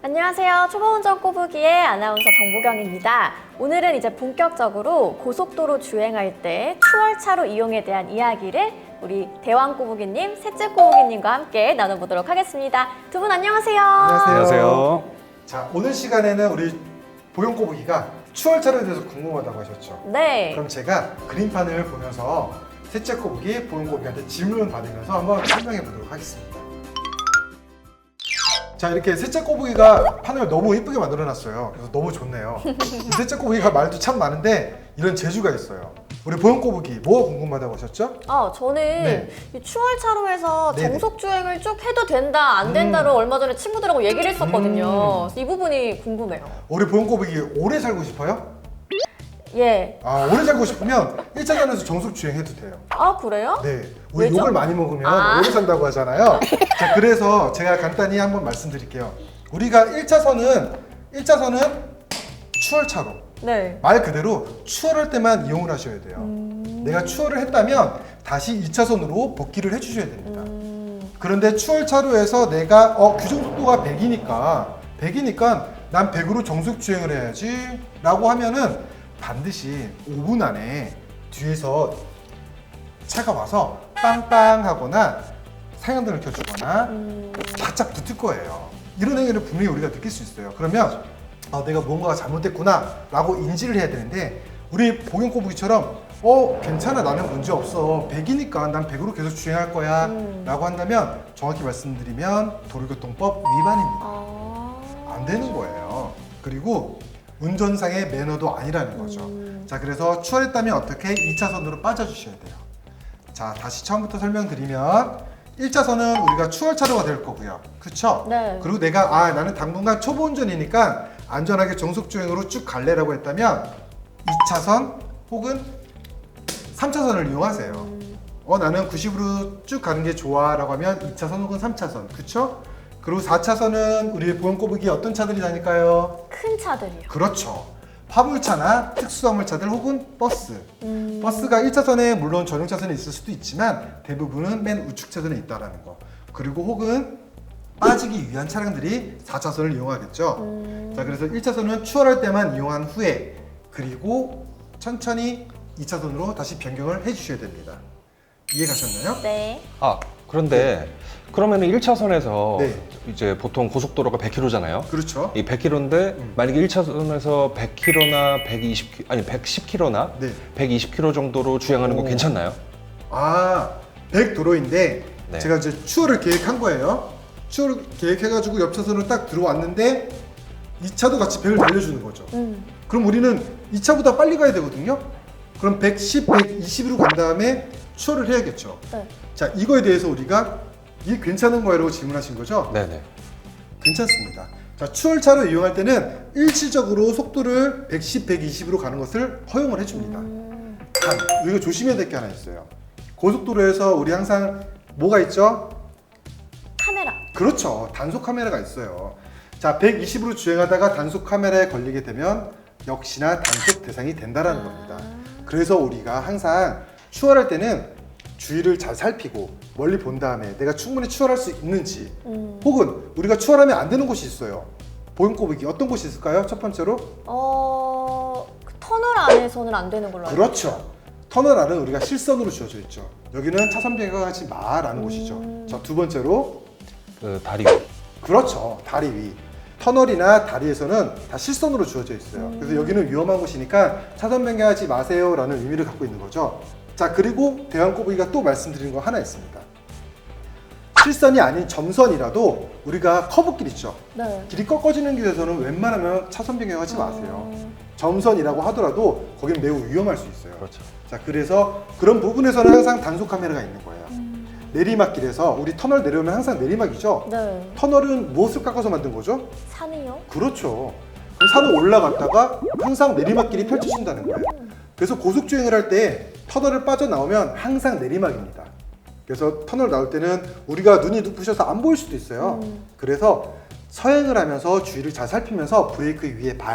안녕하세요. 초보운전 꼬부기의 아나운서 정보경입니다. 오늘은 이제 본격적으로 고속도로 주행할 때 추월차로 이용에 대한 이야기를 우리 대왕 꼬부기님, 셋째 꼬부기님과 함께 나눠보도록 하겠습니다. 두 분 안녕하세요. 안녕하세요. 자, 오늘 시간에는 우리 보경 꼬부기가 추월차로에 대해서 궁금하다고 하셨죠? 네. 그럼 제가 그림판을 보면서 셋째 꼬부기, 보경 꼬부기한테 질문을 받으면서 한번 설명해 보도록 하겠습니다. 자, 이렇게 셋째 꼬부기가 판을 너무 이쁘게 만들어 놨어요. 그래서 너무 좋네요. 셋째 꼬부기가 말도 참 많은데 이런 재주가 있어요. 우리 보경 꼬부기 뭐가 궁금하다고 하셨죠? 저는 네. 이 추월차로에서 네네. 정속 주행을 쭉 해도 된다, 안 된다를 얼마 전에 친구들하고 얘기를 했었거든요. 그래서 이 부분이 궁금해요. 우리 보경 꼬부기 오래 살고 싶어요? 예. 오래 살고 싶으면 1차선에서 정속 주행해도 돼요. 아, 그래요? 네, 우리 왜죠? 욕을 많이 먹으면 아. 오래 산다고 하잖아요. 자, 그래서 제가 간단히 한번 말씀드릴게요. 우리가 1차선은 추월차로. 네. 말 그대로 추월할 때만 이용을 하셔야 돼요. 내가 추월을 했다면 다시 2차선으로 복귀를 해주셔야 됩니다. 그런데 추월차로에서 내가 규정속도가 100이니까 난 100으로 정속 주행을 해야지 라고 하면은 반드시 5분 안에 뒤에서 차가 와서 빵빵 하거나 사연등을 켜주거나 바짝 붙을 거예요. 이런 행위를 분명히 우리가 느낄 수 있어요. 그러면 내가 뭔가가 잘못됐구나 라고 인지를 해야 되는데, 우리 보경 꼬부기처럼 괜찮아, 나는 문제 없어, 100이니까 난 100으로 계속 주행할 거야 라고 한다면 정확히 말씀드리면 도로교통법 위반입니다. 안 되는 거예요. 그리고 운전상의 매너도 아니라는 거죠. 자, 그래서 추월했다면 어떻게 2차선으로 빠져주셔야 돼요. 자, 다시 처음부터 설명드리면 1차선은 우리가 추월차로가 될 거고요. 그쵸? 네. 그리고 내가 나는 당분간 초보 운전이니까 안전하게 정속주행으로 쭉 갈래라고 했다면 2차선 혹은 3차선을 이용하세요. 나는 90으로 쭉 가는 게 좋아 라고 하면 2차선 혹은 3차선. 그쵸? 그리고 4차선은 우리 보경 꼬부기 어떤 차들이 다닐까요? 큰 차들이요. 그렇죠. 화물차나 특수화물차들 혹은 버스. 버스가 1차선에 물론 전용 차선에 있을 수도 있지만 대부분은 맨 우측 차선에 있다라는 거. 그리고 혹은 빠지기 위한 차량들이 4차선을 이용하겠죠. 자, 그래서 1차선은 추월할 때만 이용한 후에 그리고 천천히 2차선으로 다시 변경을 해주셔야 됩니다. 이해 가셨나요? 네. 그런데 그러면 1차선에서 네. 이제 보통 고속도로가 100km잖아요. 그렇죠. 이 100km인데 만약에 1차선에서 100km나 110km나 네. 120km 정도로 주행하는 거 오. 괜찮나요? 100도로인데 네. 제가 이제 추월을 계획한 거예요. 추월을 계획해가지고 옆 차선으로 딱 들어왔는데 2차도 같이 100을 달려주는 거죠. 그럼 우리는 2차보다 빨리 가야 되거든요. 그럼 110, 120으로 간 다음에 추월을 해야겠죠. 네. 자, 이거에 대해서 우리가 이게 괜찮은 거예요? 라고 질문하신 거죠? 네네. 괜찮습니다. 자, 추월차로 이용할 때는 일시적으로 속도를 110, 120으로 가는 것을 허용을 해줍니다. 단, 우리가 조심해야 될 게 하나 있어요. 고속도로에서 우리 항상 뭐가 있죠? 카메라. 그렇죠. 단속 카메라가 있어요. 자, 120으로 주행하다가 단속 카메라에 걸리게 되면 역시나 단속 대상이 된다라는 겁니다. 그래서 우리가 항상 추월할 때는 주위를 잘 살피고 멀리 본 다음에 내가 충분히 추월할 수 있는지, 혹은 우리가 추월하면 안 되는 곳이 있어요. 보경 꼬부기 어떤 곳이 있을까요? 첫 번째로 그 터널 안에서는 안 되는 걸로 알고 그렇죠. 터널 안은 우리가 실선으로 주어져 있죠. 여기는 차선 변경하지 마라는 곳이죠. 자, 두 번째로 그 다리 위. 그렇죠. 다리 위. 터널이나 다리에서는 다 실선으로 주어져 있어요. 그래서 여기는 위험한 곳이니까 차선 변경하지 마세요 라는 의미를 갖고 있는 거죠. 자, 그리고 대왕 꼬부기가 또 말씀드린 거 하나 있습니다. 실선이 아닌 점선이라도 우리가 커브길 있죠. 네. 길이 꺾어지는 길에서는 웬만하면 차선 변경하지 마세요. 점선이라고 하더라도 거기는 매우 위험할 수 있어요. 그렇죠. 자, 그래서 그런 부분에서는 항상 단속 카메라가 있는 거예요. 내리막길에서 우리 터널 내려오면 항상 내리막이죠. 네. 터널은 무엇을 깎아서 만든 거죠? 산이요? 그렇죠. 그럼 산을 올라갔다가 항상 내리막길이 펼쳐진다는 거예요. 그래서 고속주행을 할 때 터널을 빠져나오면 항상 내리막입니다. 그래서 터널 나올 때는 우리가 눈이 부셔서 안 보일 수도 있어요. 그래서 서행을 하면서 주위를 잘 살피면서 브레이크 위에 발,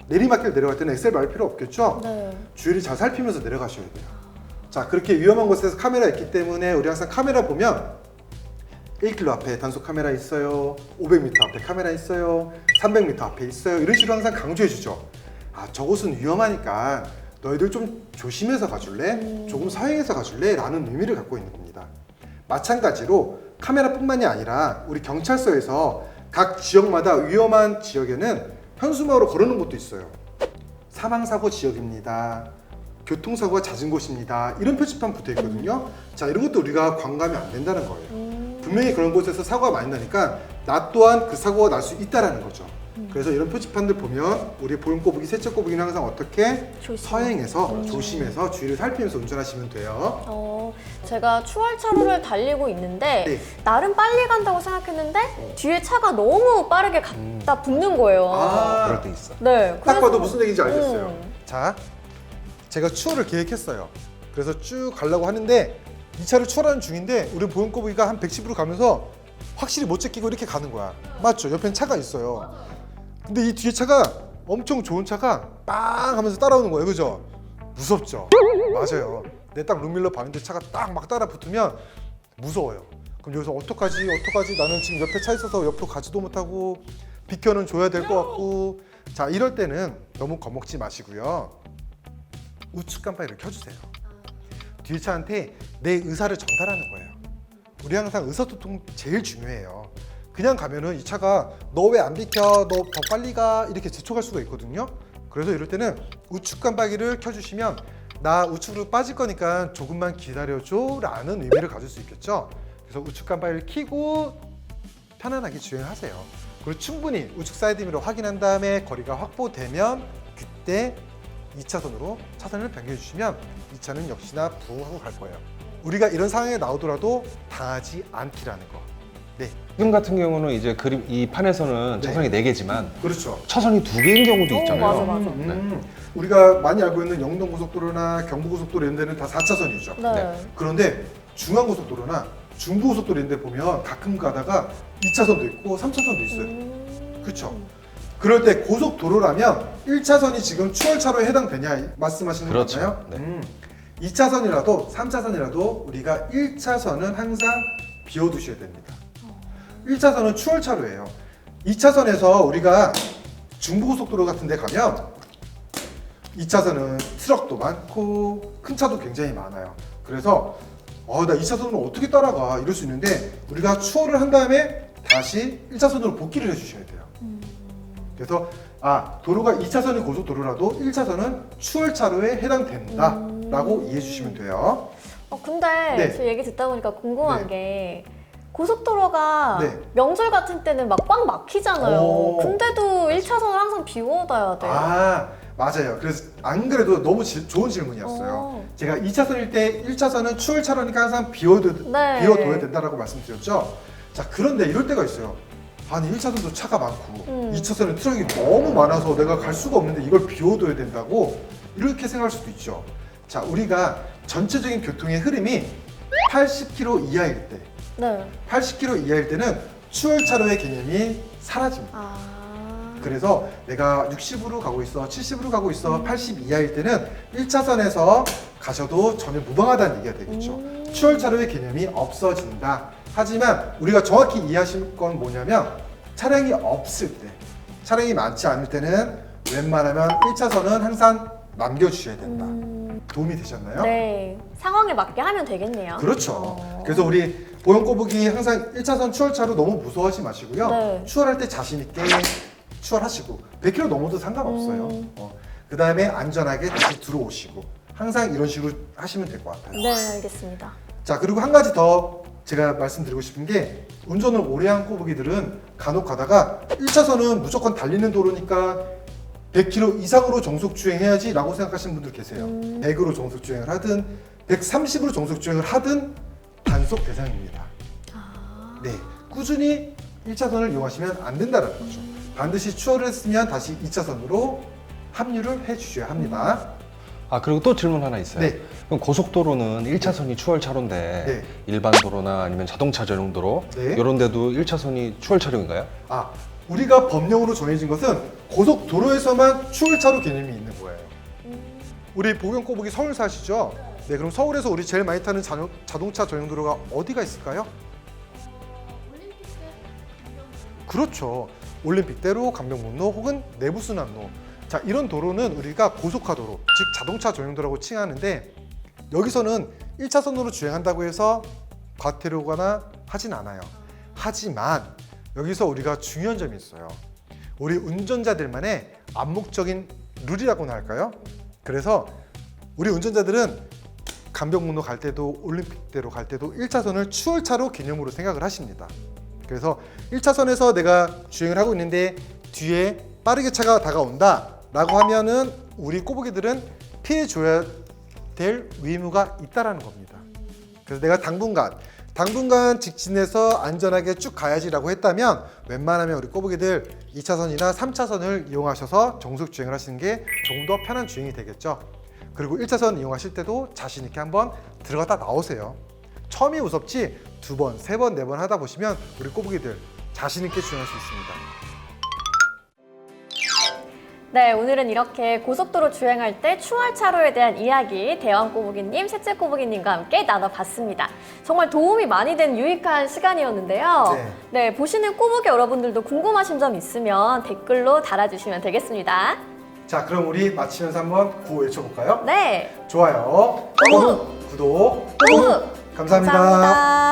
내리막길 내려갈 때는 엑셀 밟을 필요 없겠죠? 네. 주위를 잘 살피면서 내려가셔야 돼요. 자, 그렇게 위험한 곳에서 카메라 있기 때문에 우리 항상 카메라 보면 1km 앞에 단속 카메라 있어요. 500m 앞에 카메라 있어요. 300m 앞에 있어요. 이런 식으로 항상 강조해 주죠. 아, 저곳은 위험하니까 너희들 좀 조심해서 가줄래? 조금 서행해서 가줄래? 라는 의미를 갖고 있는 겁니다. 마찬가지로 카메라뿐만이 아니라 우리 경찰서에서 각 지역마다 위험한 지역에는 현수막으로 걸어놓은 곳도 있어요. 사망사고 지역입니다. 교통사고가 잦은 곳입니다. 이런 표지판 붙어 있거든요. 자, 이런 것도 우리가 관가하면 안 된다는 거예요. 분명히 그런 곳에서 사고가 많이 나니까 나 또한 그 사고가 날 수 있다라는 거죠. 그래서 이런 표지판들 보면 우리 보행거북이, 셋째 거북이는 항상 어떻게 서행해서 조심해서 주의를 살피면서 운전하시면 돼요. 제가 추월차로를 달리고 있는데 네. 나름 빨리 간다고 생각했는데 뒤에 차가 너무 빠르게 갖다 붙는 거예요. 그럴 때 있어. 네. 딱 봐도 그래서- 무슨 얘기인지 알겠어요. 자, 제가 추월을 계획했어요. 그래서 쭉 가려고 하는데 이 차를 추월하는 중인데 우리 보행거북이가 한 110으로 가면서 확실히 못 제끼고 이렇게 가는 거야. 맞죠? 옆엔 차가 있어요. 근데 이 뒤에 차가 엄청 좋은 차가 빵 하면서 따라오는 거예요. 그죠? 무섭죠? 맞아요. 내 딱 룸밀러 봤는데 차가 딱 막 따라 붙으면 무서워요. 그럼 여기서 어떡하지? 나는 지금 옆에 차 있어서 옆으로 가지도 못하고 비켜는 줘야 될 것 같고. 자, 이럴 때는 너무 겁먹지 마시고요. 우측 깜빡이를 켜주세요. 뒤에 차한테 내 의사를 전달하는 거예요. 우리 항상 의사소통 제일 중요해요. 그냥 가면은 이 차가 너 왜 안 비켜? 너 더 빨리 가? 이렇게 재촉할 수가 있거든요. 그래서 이럴 때는 우측 깜빡이를 켜주시면 나 우측으로 빠질 거니까 조금만 기다려줘 라는 의미를 가질 수 있겠죠. 그래서 우측 깜빡이를 켜고 편안하게 주행하세요. 그리고 충분히 우측 사이드미러 확인한 다음에 거리가 확보되면 그때 2차선으로 차선을 변경해 주시면 이 차는 역시나 부웅 하고 갈 거예요. 우리가 이런 상황에 나오더라도 당하지 않기라는 거. 네, 지금 같은 경우는 이제 그림 이 판에서는 네. 차선이 4개지만 그렇죠. 차선이 2개인 경우도 있잖아요. 맞아. 우리가 많이 알고 있는 영동고속도로나 경부고속도로 이런 데는 다 4차선이죠. 네. 네. 그런데 중앙고속도로나 중부고속도로 이런 데 보면 가끔 가다가 2차선도 있고 3차선도 있어요. 그렇죠. 그럴 때 고속도로라면 1차선이 지금 추월차로에 해당되냐 말씀하시는 그렇죠. 거잖아요. 네. 2차선이라도 3차선이라도 우리가 1차선은 항상 비워두셔야 됩니다. 1차선은 추월차로예요. 2차선에서 우리가 중부고속도로 같은 데 가면 2차선은 트럭도 많고 큰 차도 굉장히 많아요. 그래서 나 2차선으로 어떻게 따라가 이럴 수 있는데 우리가 추월을 한 다음에 다시 1차선으로 복귀를 해주셔야 돼요. 그래서 도로가 2차선이 고속도로라도 1차선은 추월차로에 해당된다 라고 이해해 주시면 돼요. 근데 네. 저 얘기 듣다 보니까 궁금한 네. 게 고속도로가 네. 명절 같은 때는 막 꽉 막히잖아요. 오. 근데도 1차선을 항상 비워둬야 돼요. 맞아요. 그래서 안 그래도 너무 좋은 질문이었어요. 제가 2차선일 때 1차선은 추월차로니까 항상 네. 비워둬야 된다라고 말씀드렸죠. 자, 그런데 이럴 때가 있어요. 아니 1차선도 차가 많고 2차선은 트럭이 너무 많아서 내가 갈 수가 없는데 이걸 비워둬야 된다고 이렇게 생각할 수도 있죠. 자, 우리가 전체적인 교통의 흐름이 80km 이하일 때, 네. 80km 이하일 때는 추월차로의 개념이 사라집니다. 그래서 내가 60으로 가고 있어, 70으로 가고 있어, 80 이하일 때는 1차선에서 가셔도 전혀 무방하다는 얘기가 되겠죠. 추월차로의 개념이 없어진다. 하지만 우리가 정확히 이해하실 건 뭐냐면 차량이 없을 때, 차량이 많지 않을 때는 웬만하면 1차선은 항상 남겨주셔야 된다. 도움이 되셨나요? 네. 상황에 맞게 하면 되겠네요. 그렇죠. 그래서 우리 보행거북이 항상 1차선 추월차로 너무 무서워하지 마시고요. 네. 추월할 때 자신 있게 추월하시고 100km 넘어도 상관없어요. 그 다음에 안전하게 다시 들어오시고 항상 이런 식으로 하시면 될 것 같아요. 네, 알겠습니다. 자, 그리고 한 가지 더 제가 말씀드리고 싶은 게 운전을 오래 한 꼬부기들은 간혹 가다가 1차선은 무조건 달리는 도로니까 100km 이상으로 정속 주행해야지 라고 생각하시는 분들 계세요. 100으로 정속 주행을 하든 130으로 정속 주행을 하든 단속 대상입니다. 네, 꾸준히 1차선을 이용하시면 안 된다는 거죠. 반드시 추월을 했으면 다시 2차선으로 합류를 해 주셔야 합니다. 그리고 또 질문 하나 있어요. 네. 그럼 고속도로는 1차선이 추월차로인데 네. 일반 도로나 아니면 자동차 전용도로 네. 이런 데도 1차선이 추월차로인가요? 우리가 법령으로 정해진 것은 고속도로에서만 추월차로 개념이 있는 거예요. 우리 보경꼬북이 서울 사시죠? 네, 그럼 서울에서 우리 제일 많이 타는 자동차 전용도로가 어디가 있을까요? 그렇죠. 올림픽대로, 강변북로 혹은 내부순환로. 자, 이런 도로는 우리가 고속화도로, 즉 자동차 전용도로라고 칭하는데 여기서는 1차선으로 주행한다고 해서 과태료거나 하진 않아요. 하지만 여기서 우리가 중요한 점이 있어요. 우리 운전자들만의 암묵적인 룰이라고나 할까요? 그래서 우리 운전자들은 강변북로 갈 때도 올림픽대로 갈 때도 1차선을 추월차로 개념으로 생각을 하십니다. 그래서 1차선에서 내가 주행을 하고 있는데 뒤에 빠르게 차가 다가온다 라고 하면은 우리 꼬부기들은 피해줘야 될 의무가 있다라는 겁니다. 그래서 내가 당분간 직진해서 안전하게 쭉 가야지라고 했다면 웬만하면 우리 꼬부기들 2차선이나 3차선을 이용하셔서 정속 주행을 하시는 게 조금 더 편한 주행이 되겠죠. 그리고 1차선 이용하실 때도 자신 있게 한번 들어갔다 나오세요. 처음이 무섭지 2번, 3번, 4번 하다 보시면 우리 꼬부기들 자신 있게 주행할 수 있습니다. 네, 오늘은 이렇게 고속도로 주행할 때 추월차로에 대한 이야기 대왕꼬부기님, 셋째꼬부기님과 함께 나눠봤습니다. 정말 도움이 많이 된 유익한 시간이었는데요. 네, 보시는 꼬부기 여러분들도 궁금하신 점 있으면 댓글로 달아주시면 되겠습니다. 자, 그럼 우리 마치면서 한번 구호 외쳐볼까요? 네, 좋아요, 구독, 구독, 구독. 감사합니다. 감사합니다.